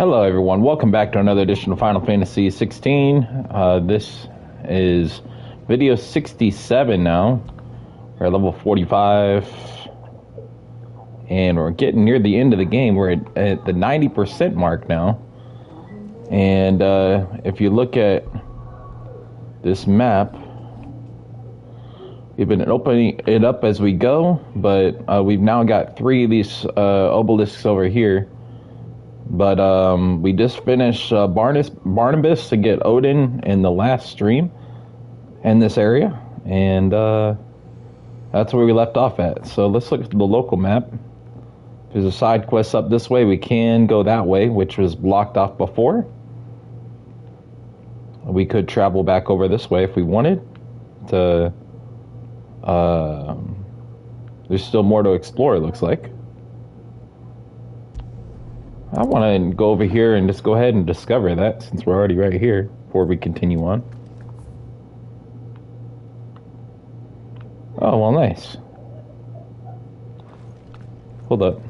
Hello everyone, welcome back to another edition of Final Fantasy XVI. This is video 67 now. We're at level 45. And we're getting near the end of the game. We're at the 90% mark now. And if you look at this map, we've been opening it up as we go. But we've now got 3 of these obelisks over here. But we just finished Barnabas to get Odin in the last stream in this area, and that's where we left off at. So let's look at the local map. There's a side quest up this way. We can go that way, which was blocked off before. We could travel back over this way if we wanted to. There's still more to explore, it looks like. I want to go over here and just go ahead and discover that, since we're already right here, before we continue on. Oh, well, nice. Hold up.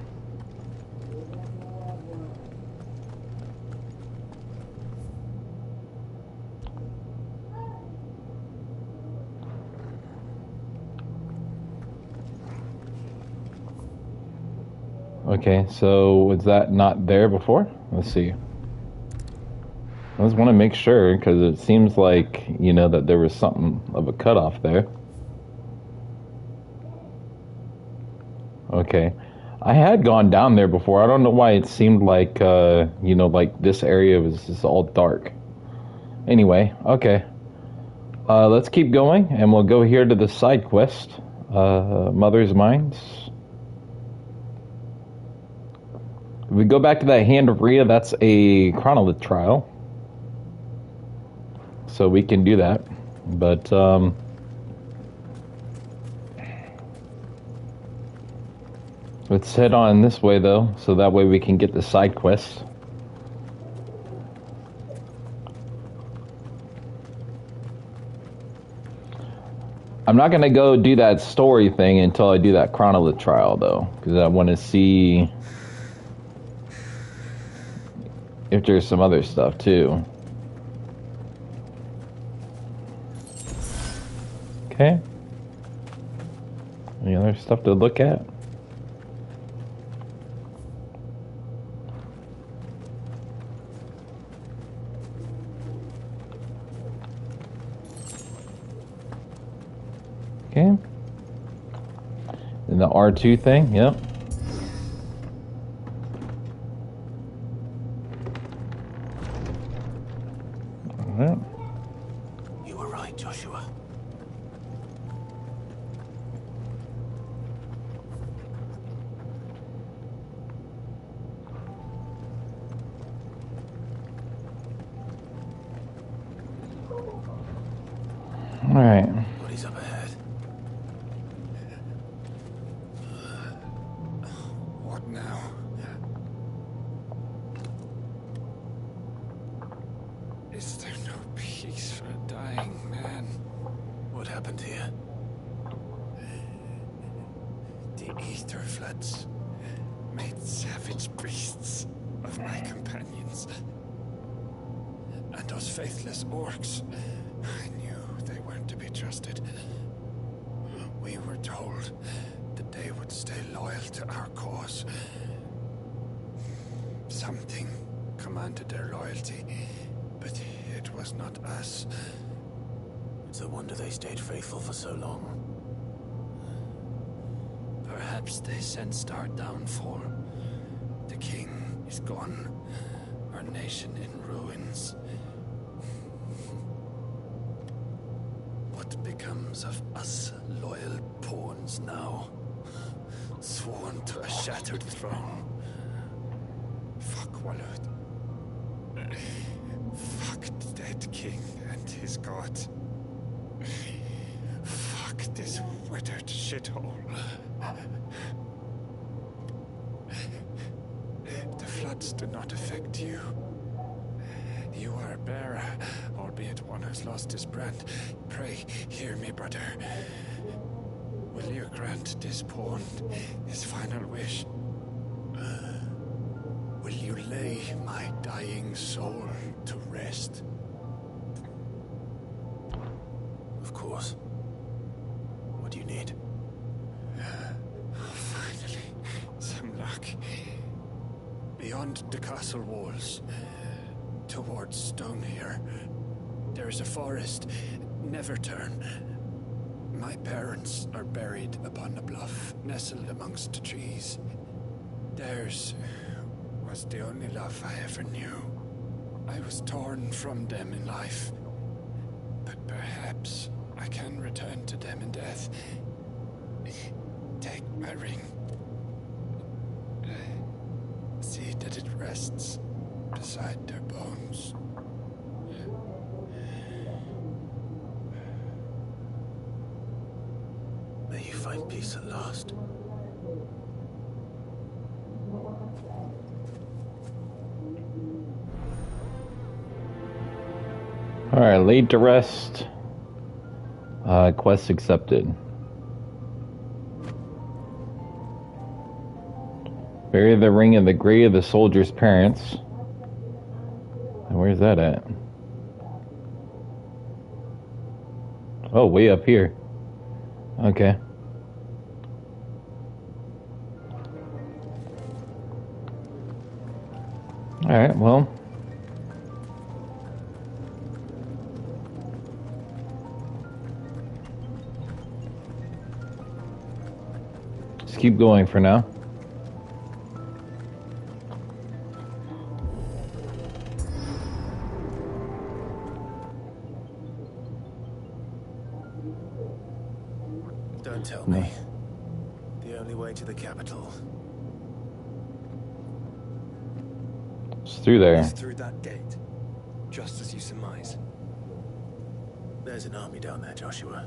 Okay, so was that not there before? Let's see. I just want to make sure, because it seems like, you know, that there was something of a cutoff there. Okay. I had gone down there before. I don't know why it seemed like, you know, like this area was just all dark. Anyway, okay. Let's keep going, and we'll go here to the side quest. Mother's Minds. If we go back to that Hand of Rhea, that's a chronolith trial. So we can do that. But, let's head on this way, though, so that way we can get the side quest. I'm not going to go do that story thing until I do that chronolith trial, though, because I want to see if there's some other stuff too. Okay. Any other stuff to look at? Okay. And the R2 thing, yep. You were right, Joshua. All right. What is up ahead? What now? Is there no peace for a dying man? What happened here? The ether floods made savage beasts of my companions. And those faithless orcs, I knew they weren't to be trusted. We were told that they would stay loyal to our cause. Something commanded their loyalty. But it was not us. It's a wonder they stayed faithful for so long. Perhaps they sensed our downfall. The king is gone. Our nation in ruins. What becomes of us loyal pawns now? Sworn to a shattered throne. Fuck Walud. Fuck the dead king and his god. Fuck this withered shithole. The floods do not affect you. You are a bearer, albeit one who's lost his brand. Pray, hear me, brother. Will you grant this pawn his final wish? Will you lay my dying soul to rest? Of course. What do you need? Finally, some luck. Beyond the castle walls, towards Stonehere, there is a forest. Never turn. My parents are buried upon a bluff, nestled amongst the trees. Theirs was the only love I ever knew. I was torn from them in life, but perhaps I can return to them in death. Take my ring. See that it rests beside their bones. May you find peace at last. Alright, laid to rest. Quest accepted. Bury the ring in the grave of the soldier's parents. And where's that at? Oh, way up here. Okay. Alright, well. Just keep going for now. Don't tell me. The only way to the capital. It's through there. It's through that gate, just as you surmise. There's an army down there, Joshua.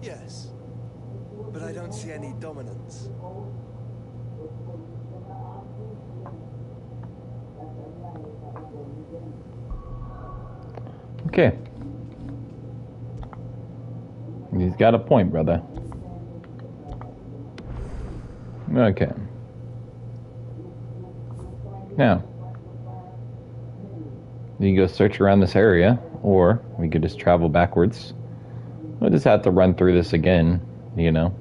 Yes, but I don't see any dominance. Okay. He's got a point, brother. Okay. Now, you can go search around this area, or we could just travel backwards. We'll just have to run through this again, you know.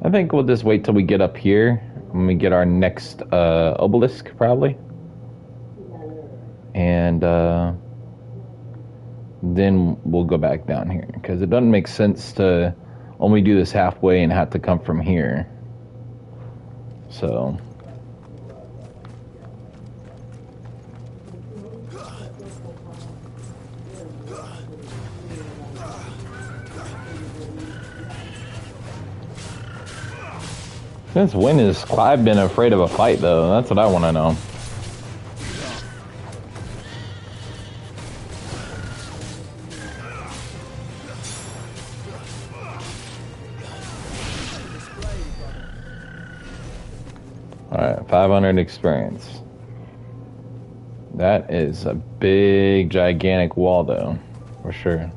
I think we'll just wait till we get up here when we get our next obelisk, probably. And then we'll go back down here, because it doesn't make sense to only do this halfway and have to come from here. So since when has Clive been afraid of a fight, though? That's what I want to know. Alright, 500 experience. That is a big, gigantic wall, though, for sure.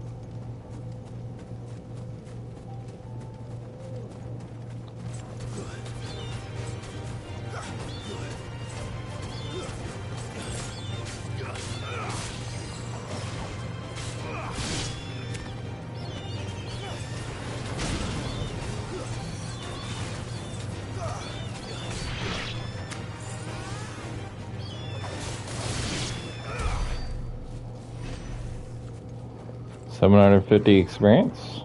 $750 experience.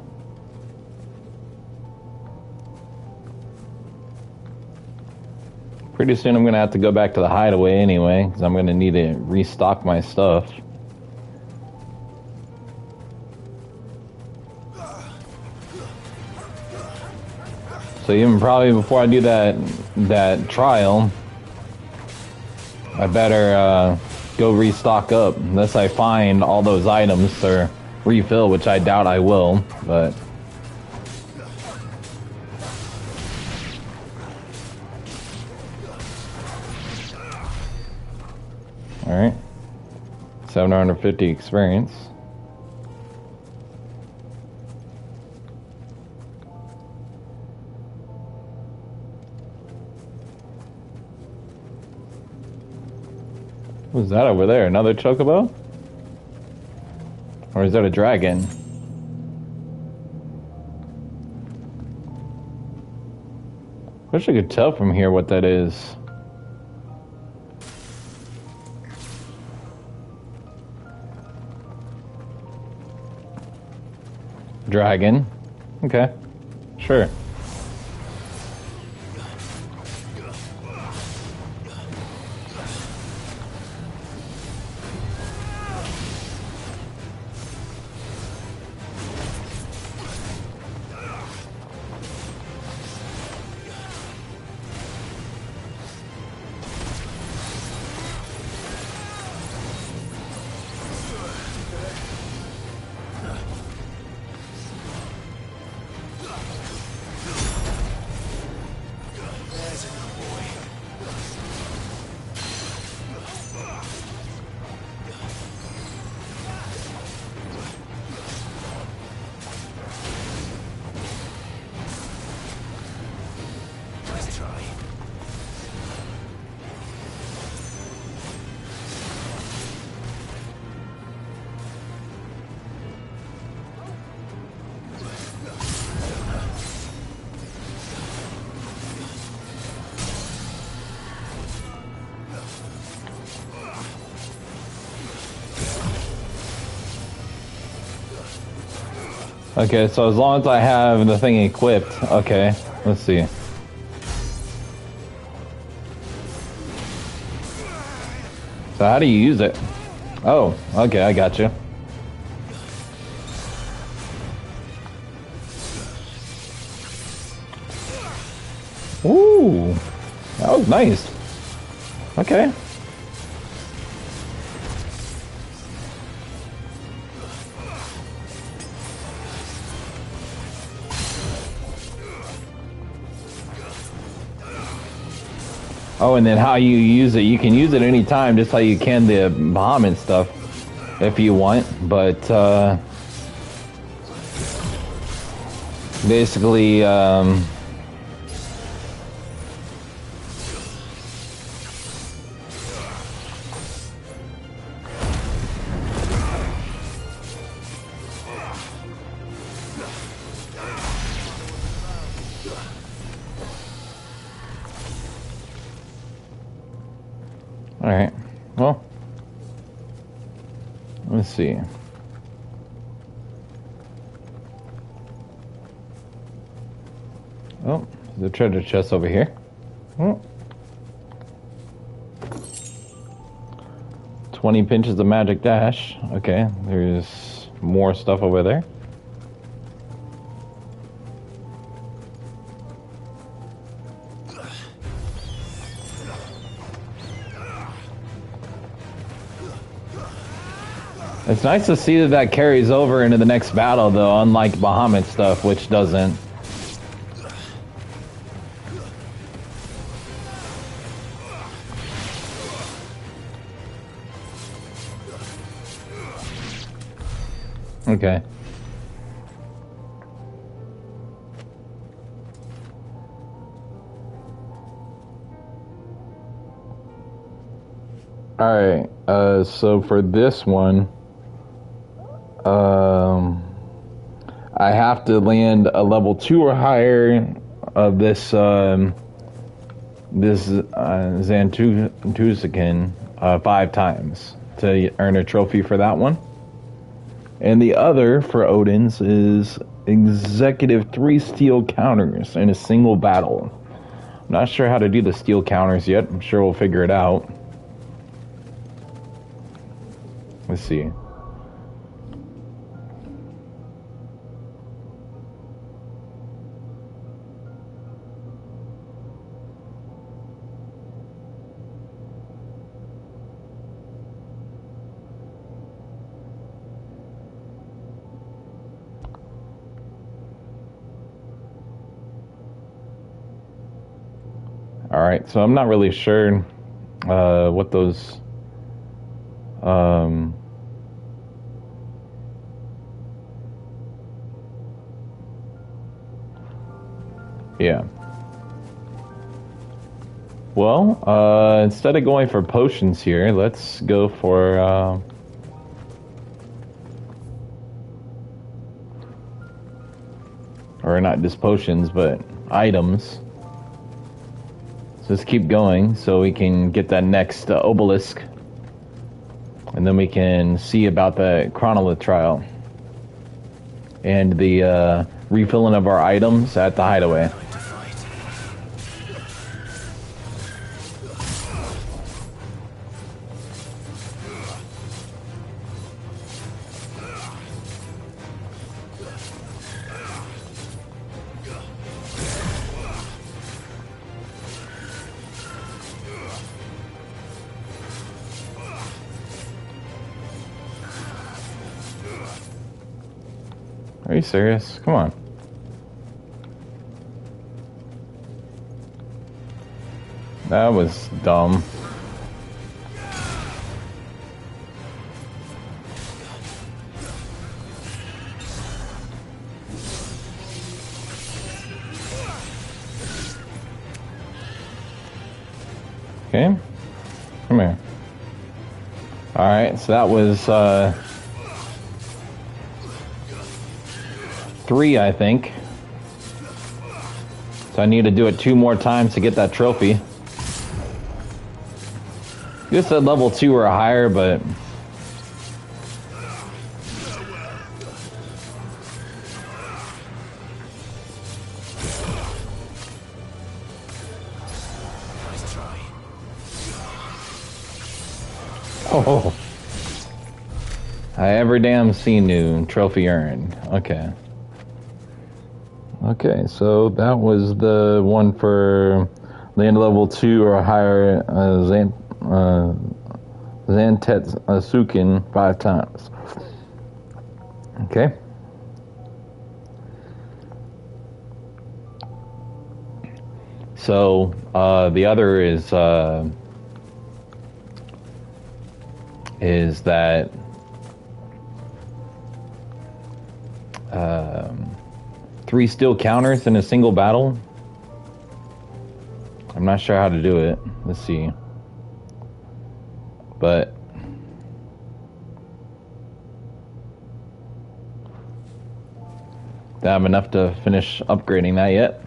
Pretty soon I'm going to have to go back to the hideaway anyway, because I'm going to need to restock my stuff. So even probably before I do that trial, I better go restock up, unless I find all those items or refill, which I doubt I will, but alright. 750 experience. What's that over there? Another chocobo? Or is that a dragon? Wish I could tell from here what that is. Dragon. Okay. Sure. Okay, so as long as I have the thing equipped, okay, let's see. So how do you use it? Oh, okay, I got you. Ooh, that was nice. Okay. Oh, and then how you use it. You can use it anytime, just how you can the Bahamut stuff, if you want. But, basically, alright, well, let's see. Oh, the treasure chest over here. Oh. 20 pinches of magic dash. Okay, there's more stuff over there. It's nice to see that that carries over into the next battle, though, unlike Bahamut stuff, which doesn't. Okay. Alright, so for this one, I have to land a level 2 or higher of this, Zantusican 5 times to earn a trophy for that one. And the other for Odin's is executive 3 steel counters in a single battle. I'm not sure how to do the steel counters yet. I'm sure we'll figure it out. Let's see. All right, so I'm not really sure what those yeah. Well, instead of going for potions here, let's go for, or not just potions, but items. So let's keep going so we can get that next obelisk. And then we can see about the chronolith trial. And the refilling of our items at the hideaway. Are you serious? Come on. That was dumb. Okay. Come here. Alright, so that was 3, I think. So I need to do it 2 more times to get that trophy. You said level 2 or higher, but oh, I every damn seen new trophy earned. Okay. Okay, so that was the one for land level 2 or higher, Zantetsuken 5 times. Okay. So the other is that 3 steel counters in a single battle. I'm not sure how to do it. Let's see. But don't have enough to finish upgrading that yet.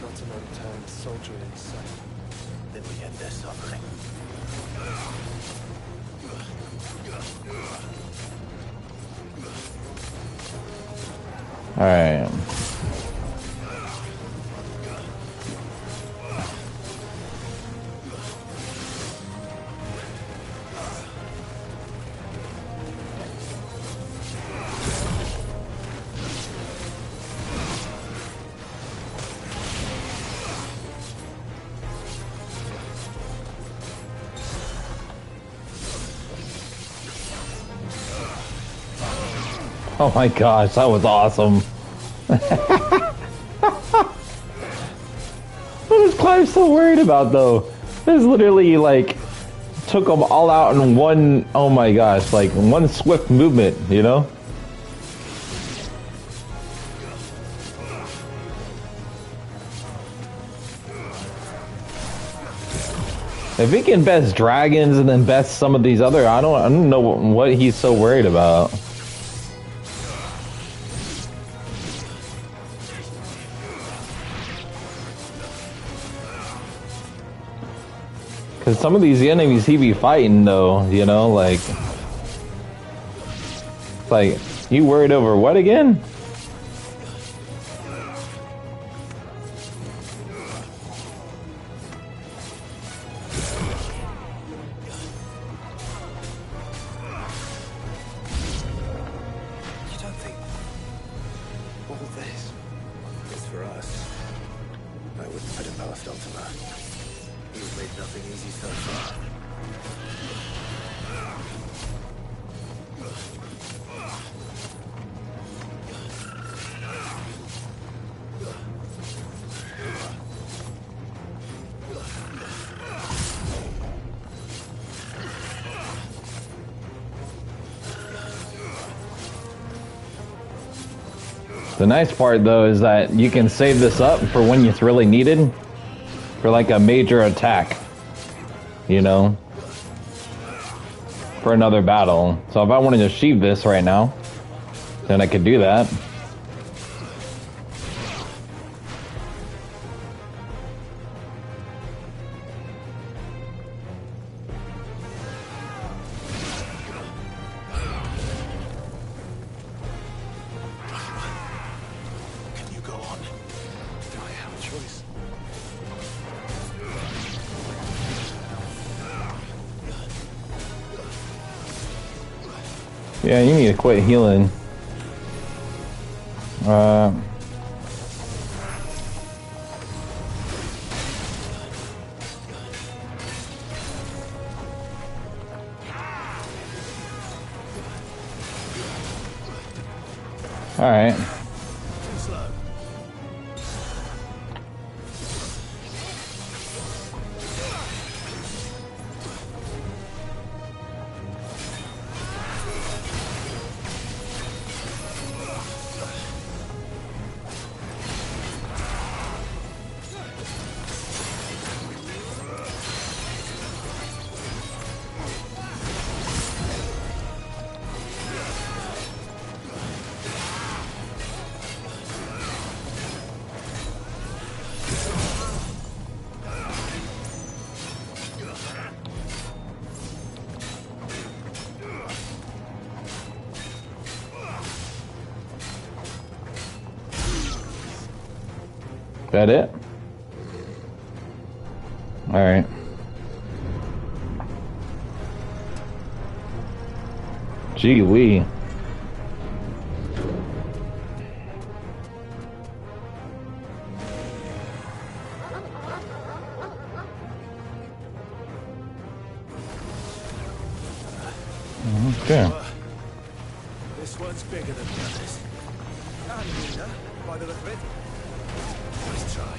Not an unturned soldier in sight. Then we end their suffering. All right. Oh my gosh, that was awesome. What is Clive so worried about though? This literally like took them all out in one, oh my gosh, like one swift movement, you know? If he can best dragons and then best some of these other, I don't know what he's so worried about. Cause some of these enemies he be fighting though, you know, like you worried over what again? You don't think all this is for us? I wouldn't put it past Ultima. You've made nothing easy so far. The nice part, though, is that you can save this up for when it's really needed, for like a major attack, you know, for another battle. So if I wanted to sheath this right now, then I could do that. Yeah, you need to quit healing. Alright. That it? Alright. Gee wee. Okay. This one's bigger than the others. And Nina, by the look of it. Let's try.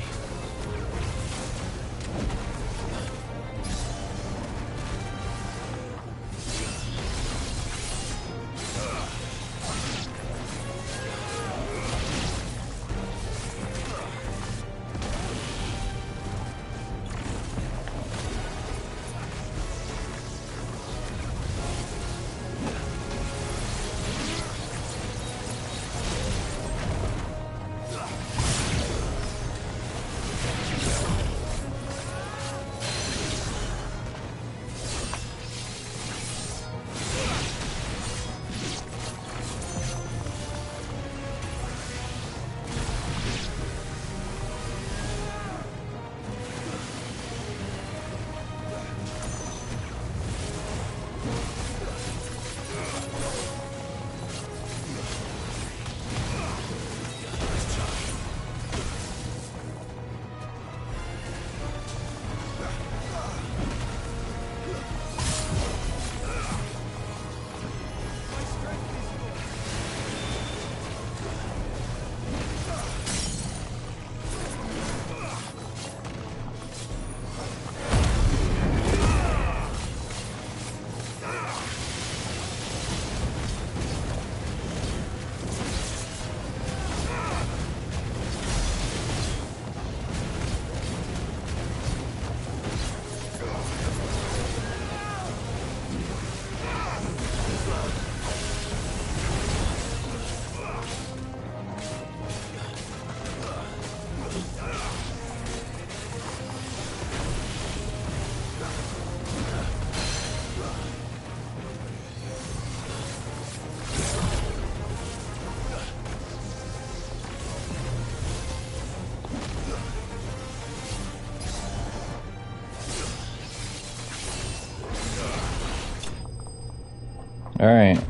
Alright.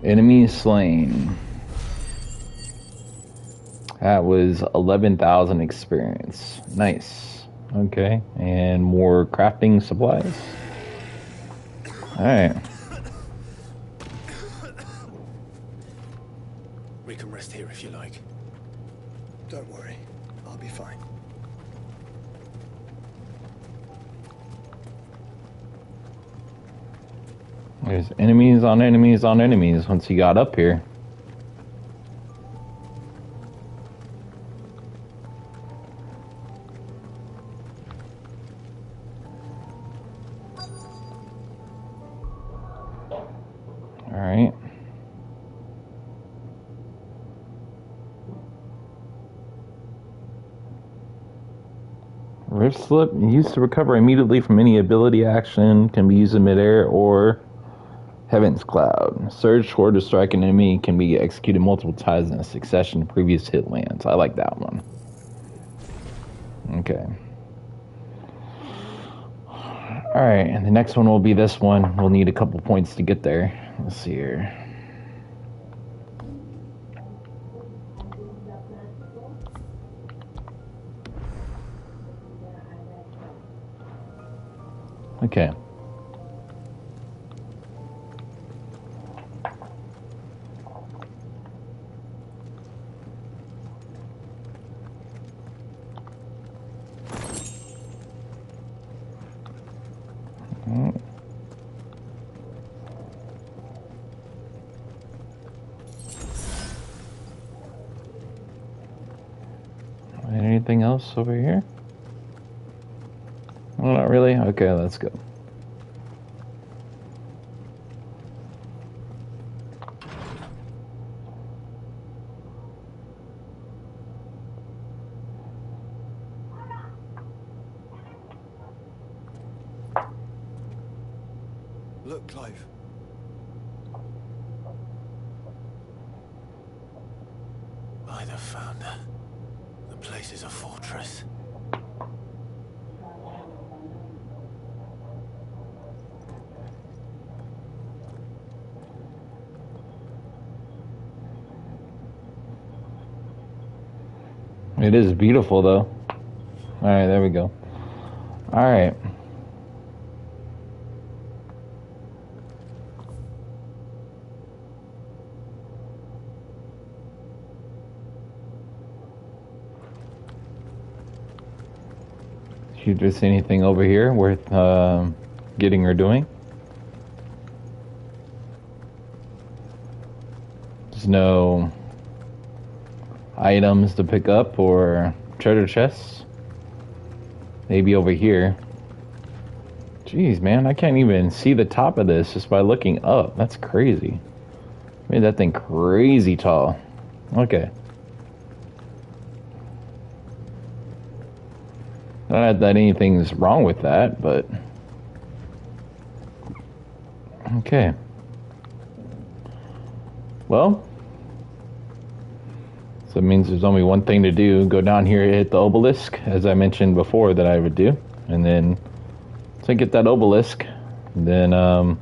Enemy slain. That was 11,000 experience. Nice. Okay. And more crafting supplies. Alright. We can rest here if you like. Don't worry. I'll be fine. There's enemies on enemies on enemies once you got up here. Alright. Rift Slip, used to recover immediately from any ability action, can be used in midair or Heaven's Cloud. Surge toward to strike an enemy can be executed multiple times in a succession of previous hit lands. I like that one. Okay. Alright, and the next one will be this one. We'll need a couple points to get there. Let's see here. Okay. Anything else over here? Well, not really. Okay, let's go. Look, Clive. By the Founder. The place is a fortress. It is beautiful, though. Alright, there we go. Alright. Should there see anything over here worth getting or doing? There's no items to pick up or treasure chests. Maybe over here. Jeez, man, I can't even see the top of this just by looking up. That's crazy. Made that thing crazy tall. Okay. Not that anything's wrong with that, but... Okay. Well... So it means there's only one thing to do. Go down here and hit the obelisk, as I mentioned before that I would do. And then... So I get that obelisk, then, go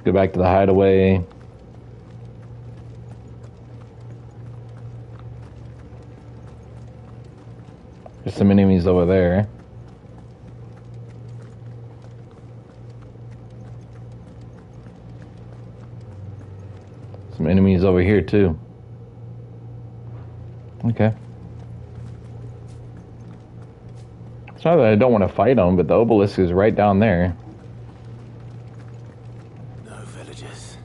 back to the hideaway. There's some enemies over there. Some enemies over here too. Okay. It's not that I don't want to fight them, but the obelisk is right down there. No villagers.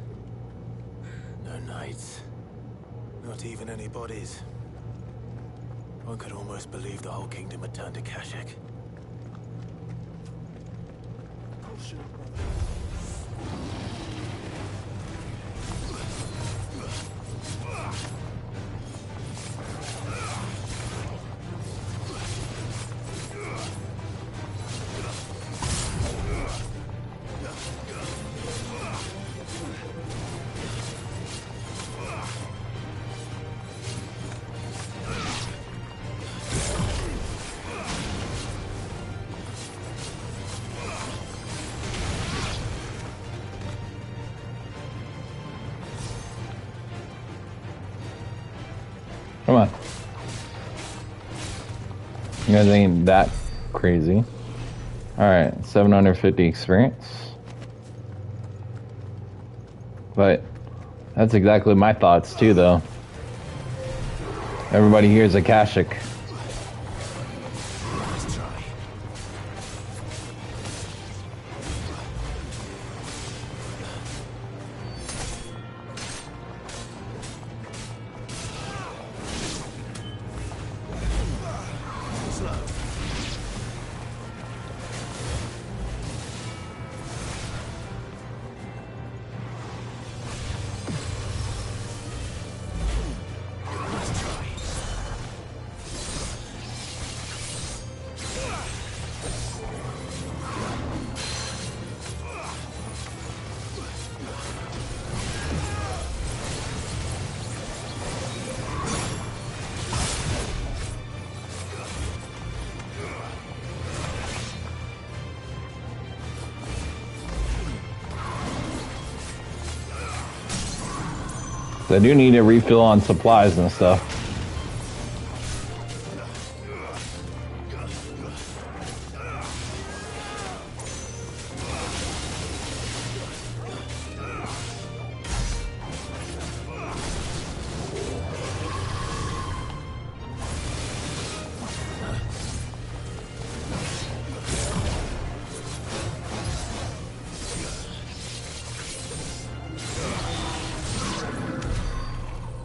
No knights. Not even any bodies. One could almost believe the whole kingdom had turned to Kashyyyk. Come on. You guys ain't that crazy. Alright, 750 experience. But that's exactly my thoughts too, though. Everybody here is a Kashyyyk. So I do need a refill on supplies and stuff.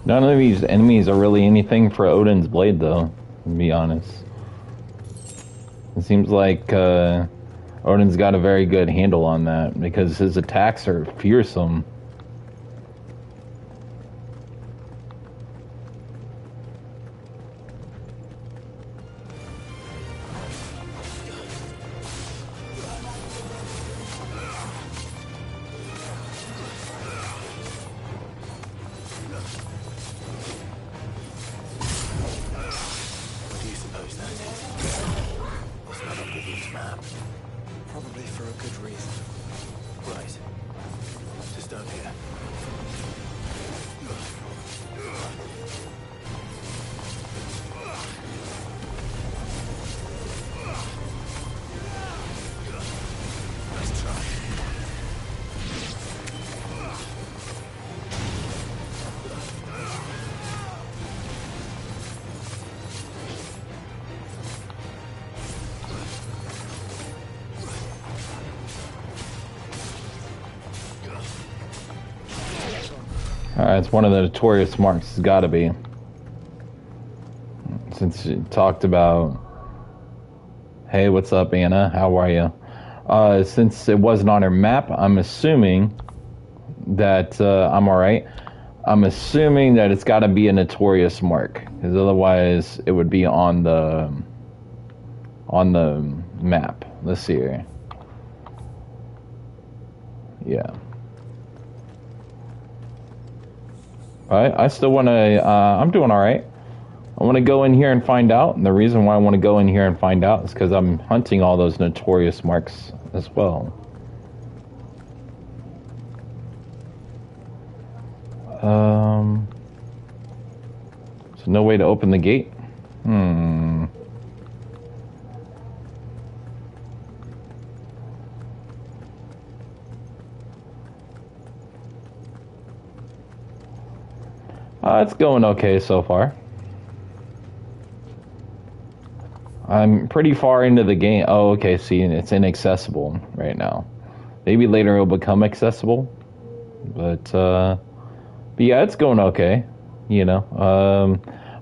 None of these enemies are really anything for Odin's blade, though, to be honest. It seems like Odin's got a very good handle on that, because his attacks are fearsome. What do you suppose that is? It's not on Vivian's map. Probably for a good reason. Right. Just over here. Nice try. Alright, it's one of the notorious marks. It's gotta be. Since you talked about, hey, what's up, Anna? How are you? Since it wasn't on her map, I'm assuming that I'm alright. I'm assuming that it's gotta be a notorious mark, because otherwise it would be on the map. Let's see here. Yeah. I still want to, I'm doing alright. I want to go in here and find out, and the reason why I want to go in here and find out is because I'm hunting all those notorious marks as well. So no way to open the gate? It's going okay so far. I'm pretty far into the game. Oh, okay, see, it's inaccessible right now. Maybe later it'll become accessible. But yeah, it's going okay. You know,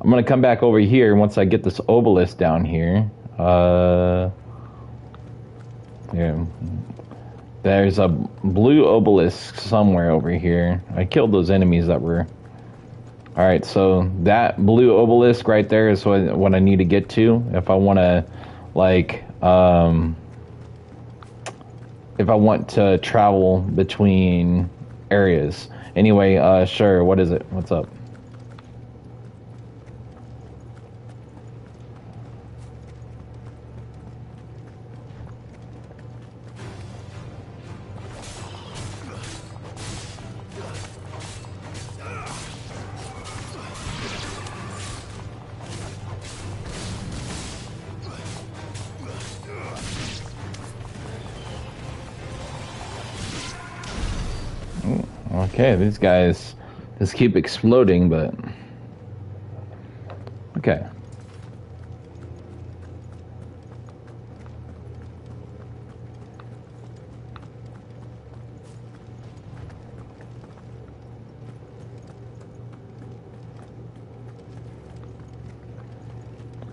I'm gonna come back over here once I get this obelisk down here. Yeah. There's a blue obelisk somewhere over here. I killed those enemies that were... Alright, so that blue obelisk right there is what I need to get to if I want to, like, if I want to travel between areas. Anyway, sure, what is it? What's up? Okay, these guys just keep exploding, but... Okay.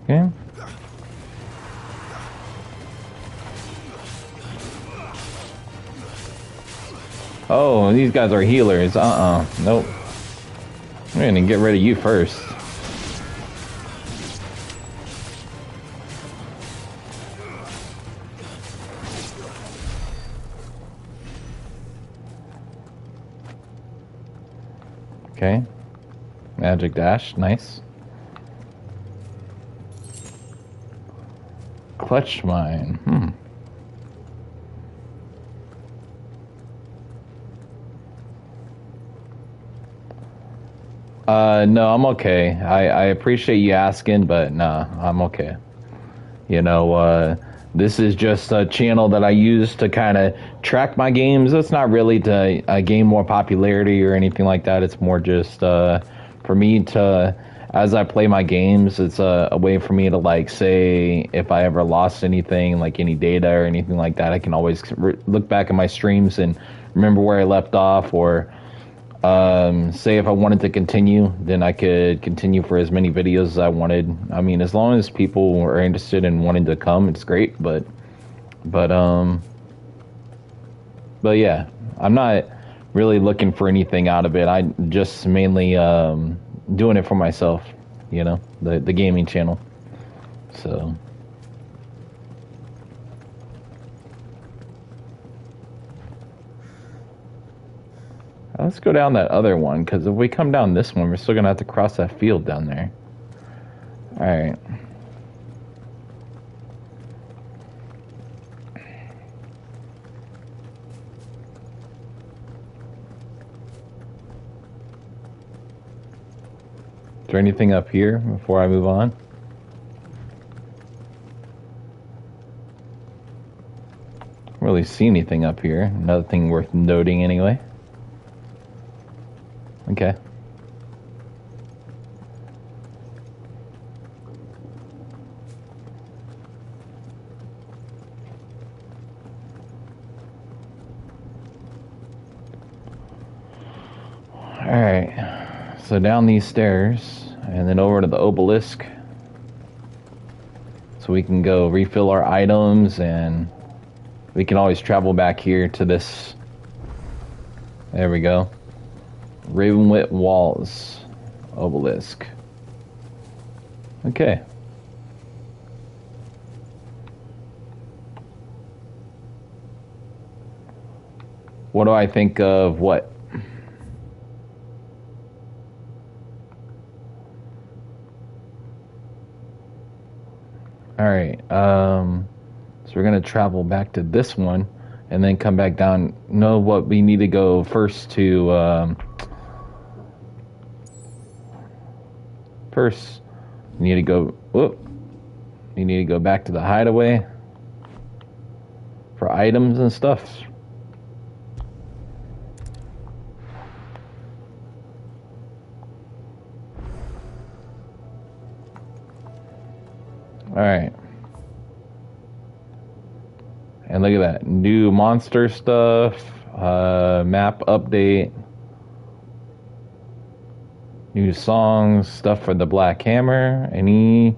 Okay. Oh, these guys are healers. Nope. I'm gonna get rid of you first. Okay. Magic dash, nice. Clutch mine, No, I'm okay. I appreciate you asking, but nah, I'm okay. You know, this is just a channel that I use to kind of track my games. It's not really to gain more popularity or anything like that. It's more just for me to, as I play my games, it's a way for me to, like, say if I ever lost anything, like any data or anything like that, I can always look back at my streams and remember where I left off, or say if I wanted to continue, then I could continue for as many videos as I wanted. I mean, as long as people are interested in wanting to come, it's great. But but yeah, I'm not really looking for anything out of it. I just mainly doing it for myself, you know, the gaming channel. So. Let's go down that other one, because if we come down this one, we're still going to have to cross that field down there. Alright. Is there anything up here before I move on? I don't really see anything up here. Another thing worth noting anyway. Okay. Alright. So down these stairs and then over to the obelisk. So we can go refill our items, and we can always travel back here to this. There we go. Ravenlit Walls obelisk. Okay. What do I think of what? Alright, so we're gonna travel back to this one and then come back down. Know what we need to go first to first, you need to go. Whoop, you need to go back to the hideaway for items and stuff. All right, and look at that new monster stuff. Map update. New songs, stuff for the Black Hammer, any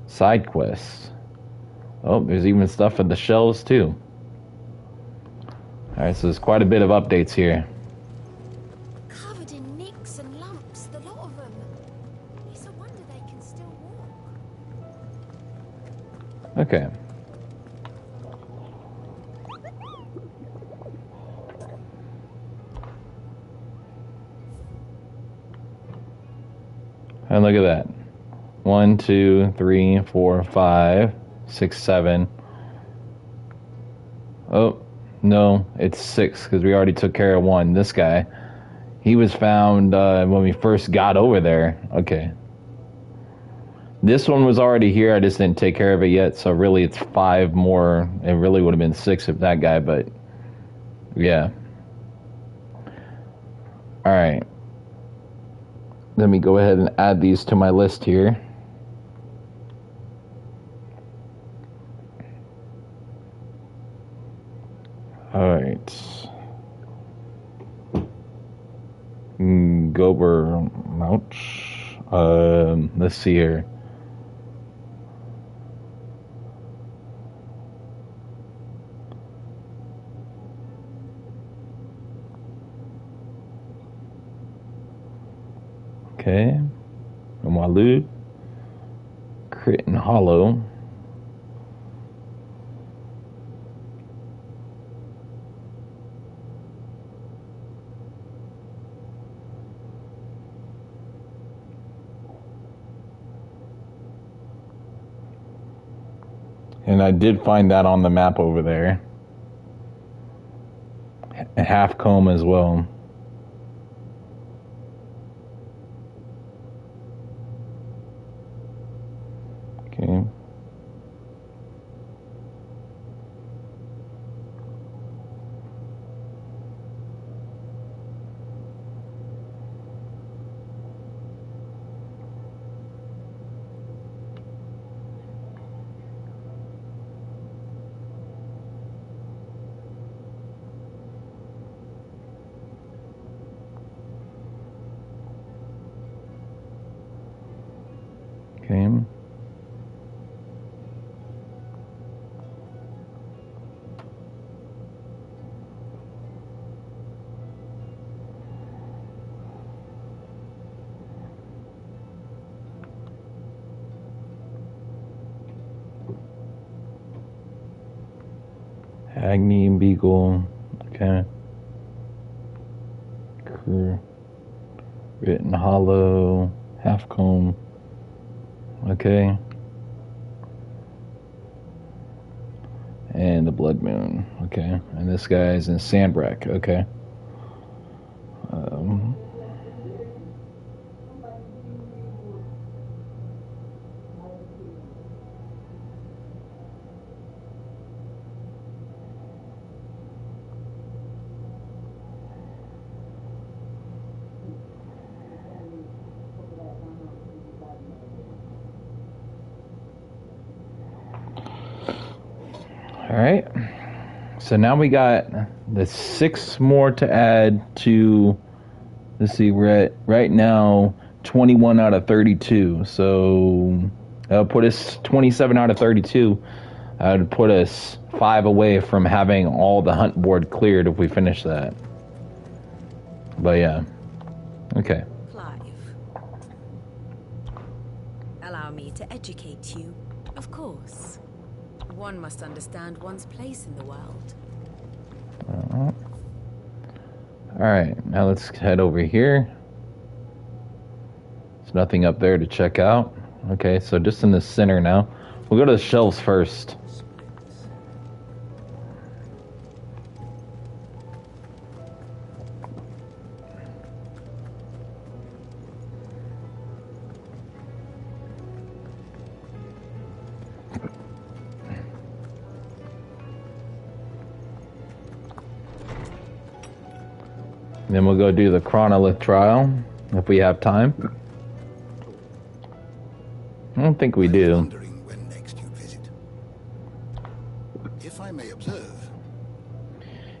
side quests. Oh, there's even stuff for the shelves too. Alright, so there's quite a bit of updates here. Covered in nicks and lumps, the lot of them. It's a wonder they can still walk. Okay. And look at that. 1, 2, 3, 4, 5, 6, 7. Oh, no, it's 6 because we already took care of one. This guy, he was found when we first got over there. Okay. This one was already here. I just didn't take care of it yet. So really it's 5 more. It really would have been 6 if that guy, but yeah. All right. Let me go ahead and add these to my list here. All right. Gober Mouch. Let's see here. Okay. Walud. Crit and Hollow. And I did find that on the map over there. Half comb as well. Agni and Beagle. Okay. Crew. Written Hollow. Halfcomb. Okay. And the Blood Moon. Okay. And this guy's in Sandbrack. Okay. Alright. So now we got the 6 more to add to, let's see, we're at right now 21 out of 32. So that'll put us 27 out of 32. That would put us 5 away from having all the hunt board cleared if we finish that. But yeah. Okay. Clive. Allow me to educate you. Of course. One must understand one's place in the world. Alright, now let's head over here. There's nothing up there to check out. Okay, so just in the center now. We'll go to the shelves first. Then we'll go do the chronolith trial if we have time. I don't think we do. Wondering when next you visit. If I may observe.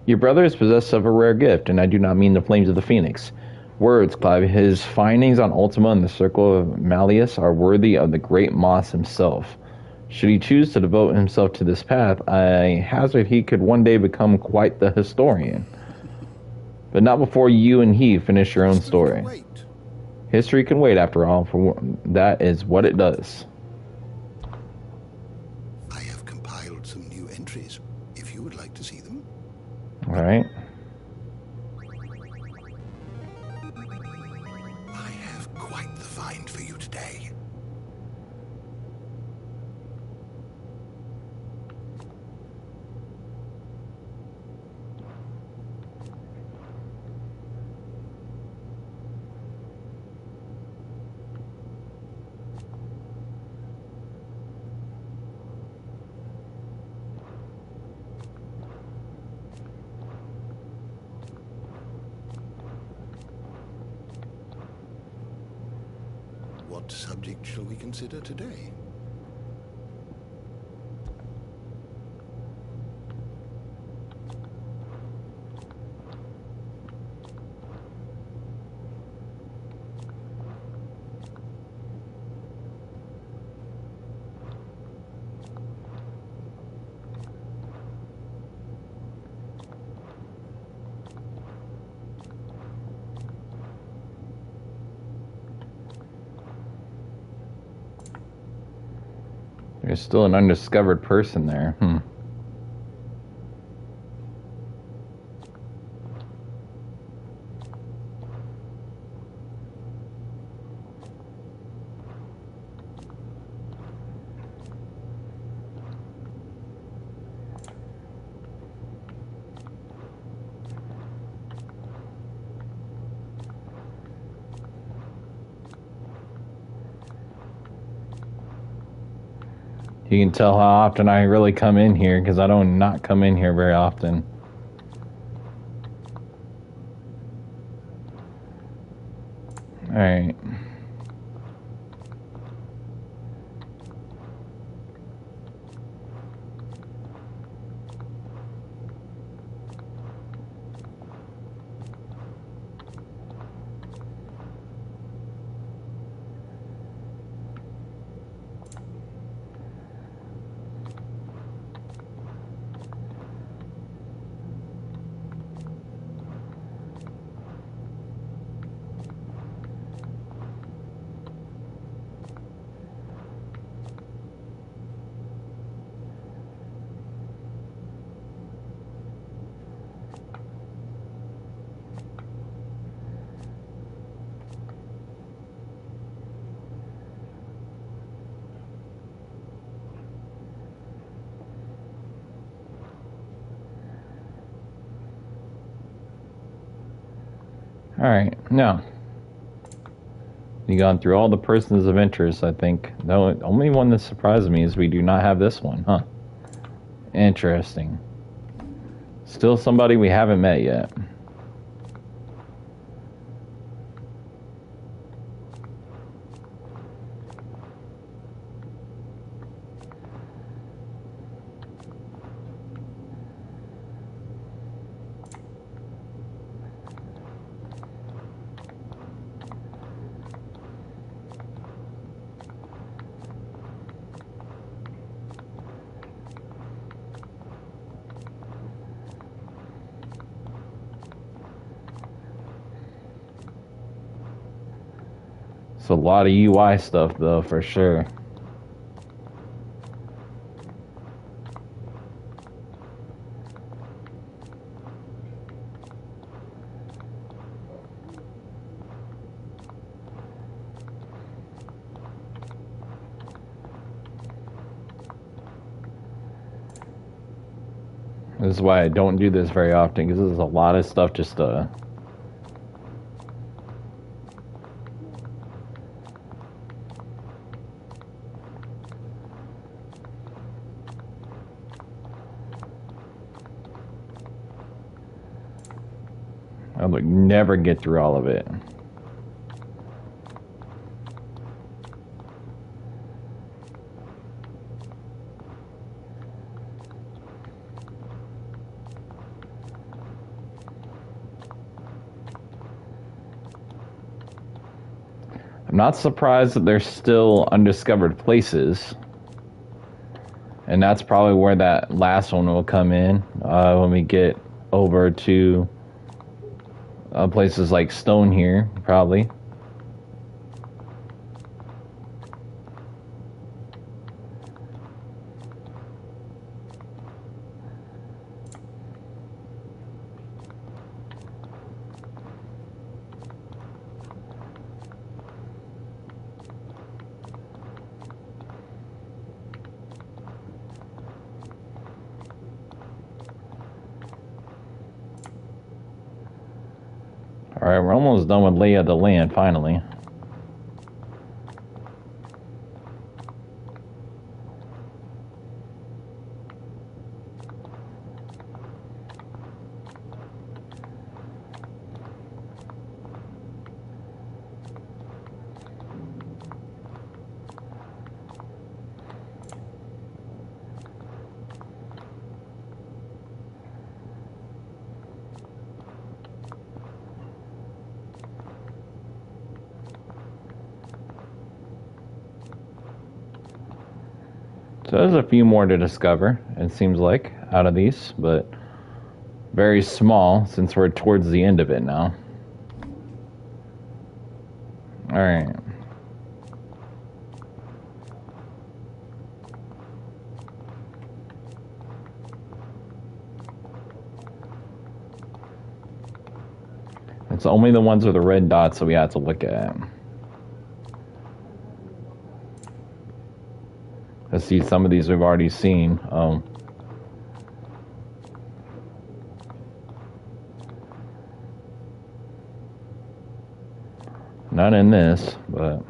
Your brother is possessed of a rare gift, and I do not mean the flames of the phoenix. Words, Clive. His findings on Ultima and the Circle of Malleus are worthy of the great Moss himself. Should he choose to devote himself to this path, I hazard he could one day become quite the historian. But not before you and he finish your own story. Wait. History can wait, after all, for that is what it does. I have compiled some new entries, if you would like to see them. Alright. I have quite the find for you today. What subject shall we consider today? There's still an undiscovered person there. You can tell how often I really come in here, because I don't not come in here very often. Alright. Alright, now. We've gone through all the persons of interest, I think. The only one that surprised me is we do not have this one, huh? Interesting. Still somebody we haven't met yet. It's a lot of UI stuff, though, for sure. This is why I don't do this very often, because there's a lot of stuff just I would never get through all of it. I'm not surprised that there's still undiscovered places. And that's probably where that last one will come in when we get over to places like Stone here, probably. Alright, we're almost done with Lay of the Land, finally. So there's a few more to discover, it seems like, out of these, but very small since we're towards the end of it now. Alright. It's only the ones with the red dots that we have to look at. Let's see, some of these we've already seen. Not in this, but...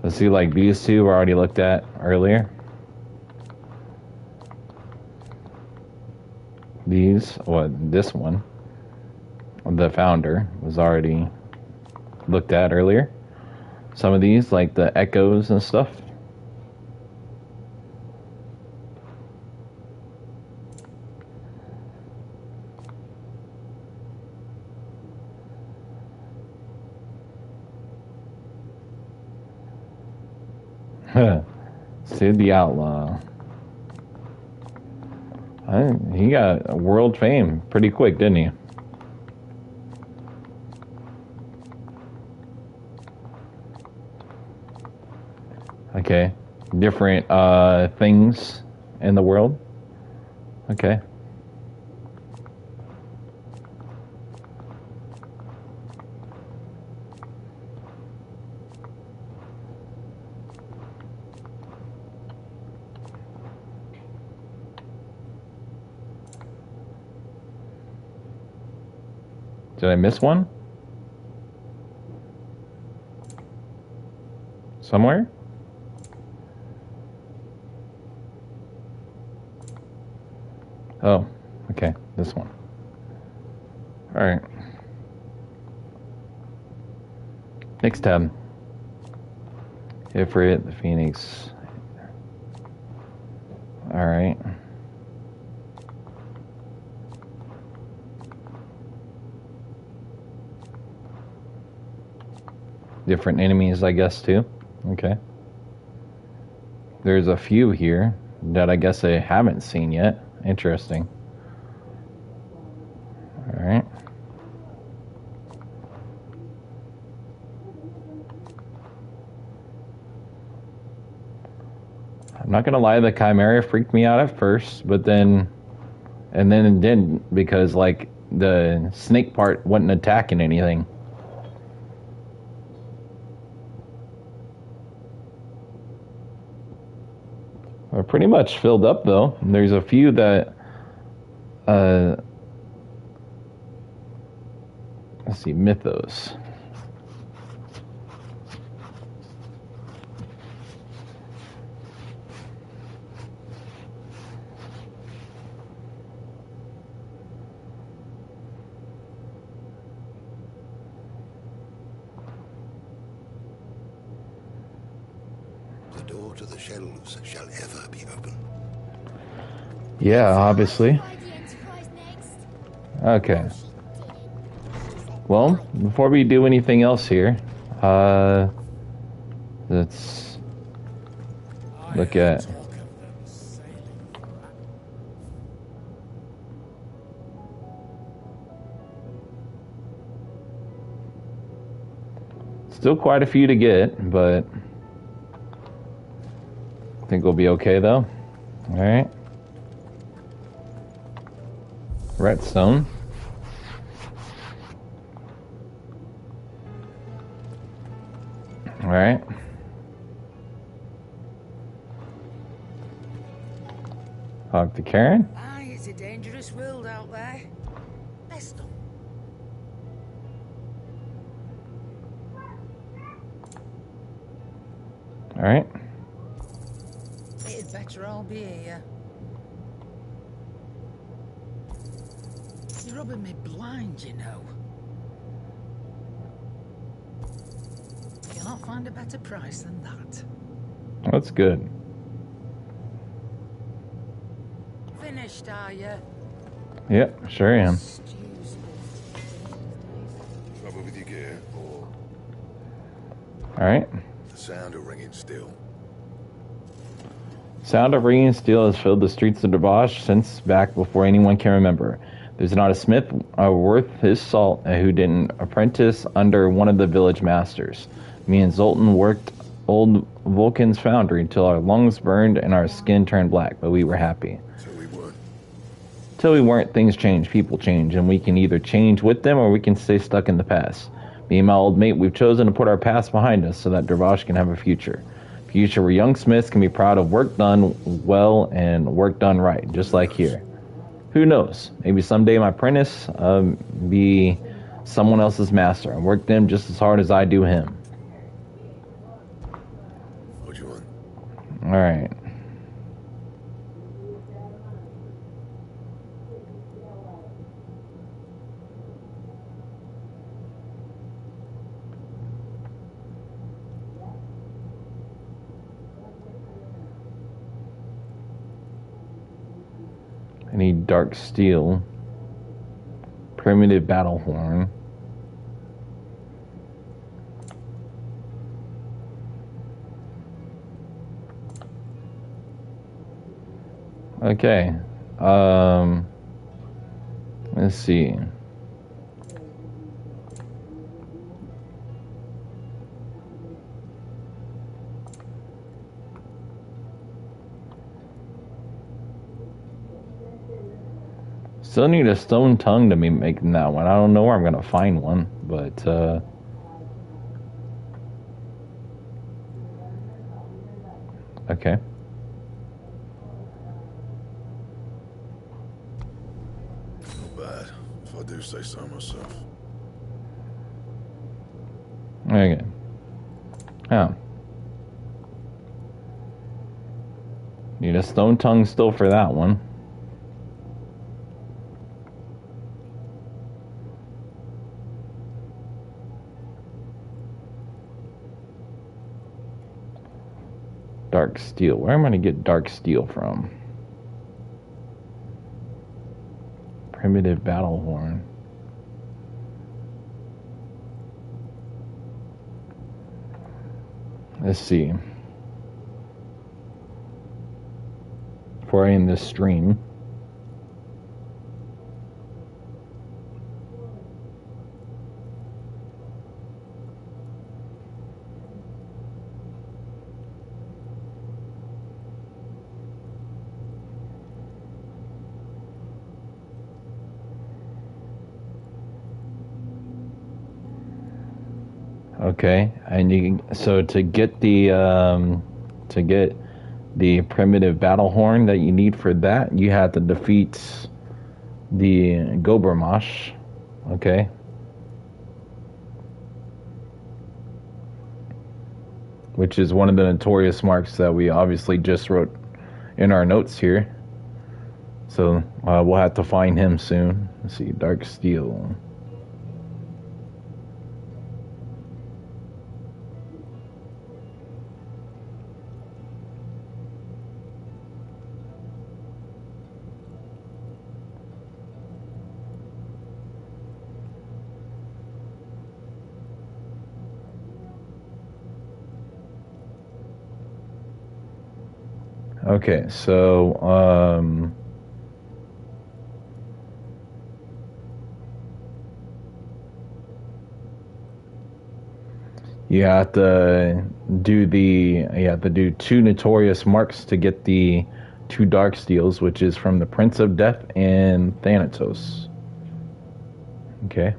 Let's see, like these two were already looked at earlier. This one, the founder, was already looked at earlier. Some of these, like the echoes and stuff. Sid the Outlaw. He got world fame pretty quick, didn't he? Okay. Different things in the world. Okay. Did I miss one? Somewhere? Oh, okay, this one. Alright. Next tab. Ifrit, the Phoenix. Alright. Different enemies, I guess, too. Okay. There's a few here that I guess I haven't seen yet. Interesting. Alright. I'm not gonna lie, the Chimera freaked me out at first, but then... And then it didn't, because, like, the snake part wasn't attacking anything. We're pretty much filled up, though. There's a few that... let's see, Mythos. The door to the shelves shall ever be open. Yeah, obviously. Try the Enterprise next. Okay. Well, before we do anything else here, let's look at... Still quite a few to get, but I think we'll be okay though. Alright. Redstone. Alright. Talk to Karen. Aye, it's a dangerous world out there. Best of. Alright. It'd better all be here. You're rubbing me blind, you know. You'll not find a better price than that. That's good. Finished, are you? Yep, sure am. Trouble with your gear, or Alright. the sound of ringing steel. Sound of ringing steel has filled the streets of Debosh since back before anyone can remember. There's not a smith worth his salt who didn't apprentice under one of the village masters. Me and Zoltan worked old Vulcan's foundry until our lungs burned and our skin turned black, but we were happy. So we weren't. Till we weren't, things change, people change, and we can either change with them or we can stay stuck in the past. Me and my old mate, we've chosen to put our past behind us so that Dervash can have a future. Future where young smiths can be proud of work done well and work done right, just like here. Who knows? Maybe someday my apprentice be someone else's master and work them just as hard as I do him. What do you want? Alright. I need dark steel. Primitive battle horn. Okay. Let's see. Still need a stone tongue to be making that one. I don't know where I'm gonna find one, but okay. Not bad, if I do say so myself. Okay. Oh. Need a stone tongue still for that one. Dark steel. Where am I going to get dark steel from? Primitive battle horn. Let's see. Before I end this stream. Okay, and you so to get the primitive battle horn that you need for that, you have to defeat the Gobermosh. Okay. Which is one of the notorious marks that we obviously just wrote in our notes here. So we'll have to find him soon. Let's see, dark steel. Okay, so you have to do 2 notorious marks to get the 2 dark steels, which is from the Prince of Death and Thanatos. Okay.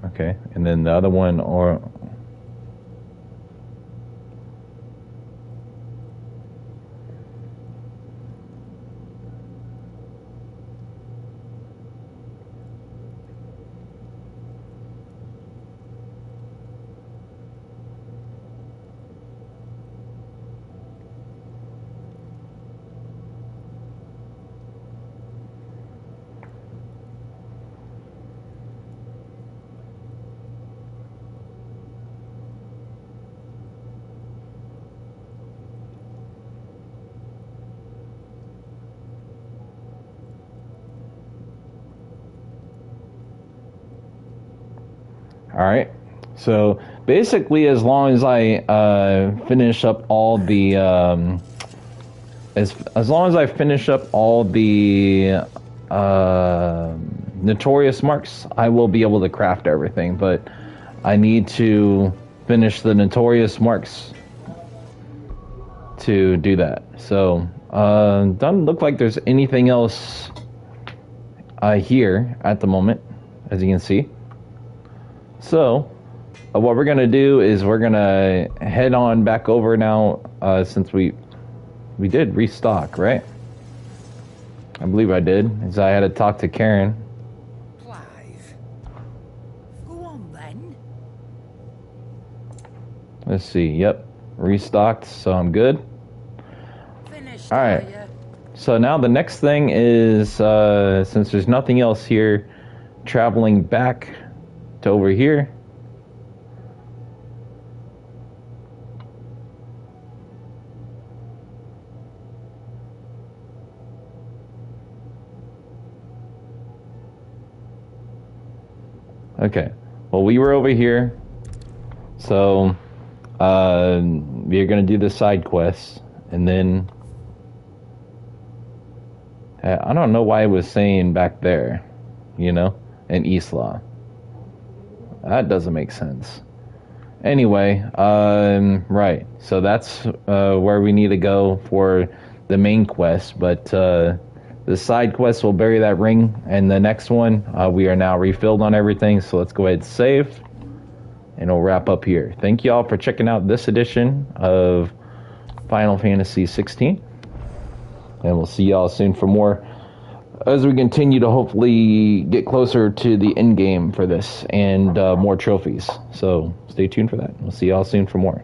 Okay, and then the other one, or all right. So basically, as long as I finish up all the as long as I finish up all the notorious marks, I will be able to craft everything. But I need to finish the notorious marks to do that. So doesn't look like there's anything else here at the moment, as you can see. So, what we're going to do is we're going to head on back over now, since we did restock, right? I believe I did, because I had to talk to Karen. Clive. Go on, then. Let's see, yep, restocked, so I'm good. Finished, Alright, so now the next thing is, since there's nothing else here, traveling back to over here. Okay, well, we were over here, so we're gonna do the side quests, and then I don't know why it was saying back there, you know, in Isla. That doesn't make sense. Anyway, right. So that's where we need to go for the main quest. But the side quest will bury that ring. And the next one, we are now refilled on everything. So let's go ahead and save. And we'll wrap up here. Thank you all for checking out this edition of Final Fantasy XVI. And we'll see y'all soon for more as we continue to hopefully get closer to the end game for this and more trophies. So stay tuned for that. We'll see y'all soon for more.